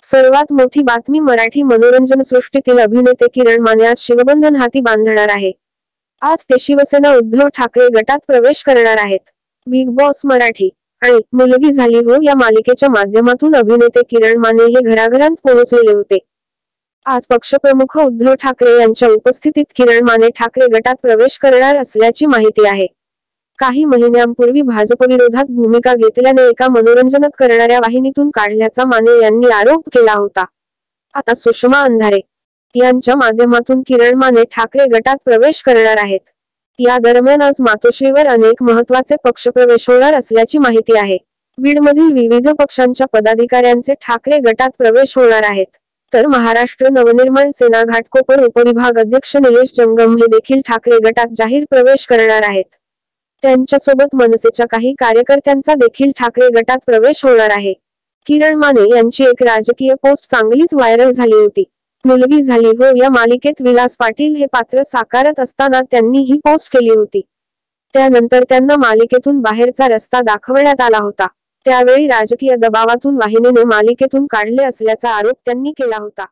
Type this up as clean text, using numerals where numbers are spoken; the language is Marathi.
सर्वात मोठी बातमी मराठी मनोरंजन सृष्टीतील अभिनेते किरण माने आज शिवबंधन हाती बांधणार आहे। आज ते शिवसेना उद्धव ठाकरे गटात प्रवेश करणार आहेत। बिग बॉस मराठी आणि मुलगी झाली हो या मालिकेच्या माध्यमातून अभिनेते किरण माने हे घराघरात पोहोचलेले होते। आज पक्षप्रमुख उद्धव ठाकरे यांच्या उपस्थितीत किरण माने ठाकरे गटात प्रवेश करणार असल्याची माहिती आहे। काही महिन्यांपूर्वी भाजपविरोधात भूमिका घेतल्याने एका मनोरंजन करणाऱ्या वाहिनीतून काढल्याचा माने यांनी आरोप केला होता। आता सुषमा अंधारे यांच्या माध्यमातून किरण माने ठाकरे गटात प्रवेश करणार आहेत। या दरम्यान आज मातोश्रीवर अनेक महत्त्वाचे पक्षप्रवेश होणार असल्याची माहिती आहे। बीडमधील विविध पक्षांच्या पदाधिकाऱ्यांचे ठाकरे गटात प्रवेश होणार आहेत, तर महाराष्ट्र नवनिर्माण सेना घाटकोपर उपविभाग अध्यक्ष निलेश जंगम हे देखील ठाकरे गटात जाहीर प्रवेश करणार आहेत। त्यांच्यासोबत मनसेच्या काही कार्यकर्त्यांचा देखील ठाकरे गटात प्रवेश होणार आहे। किरण माने यांची एक राजकीय पोस्ट चांगलीच व्हायरल झाली होती। मुलगी झाली हो या मालिकेत विलास पाटील हे पात्र साकारत असताना त्यांनी ही पोस्ट केली होती। त्यानंतर त्यांना मालिकेतून बाहेरचा रस्ता दाखवण्यात आला होता। त्यावेळी राजकीय दबावातून वाहिनीने मालिकेतून काढले असल्याचा आरोप त्यांनी केला होता।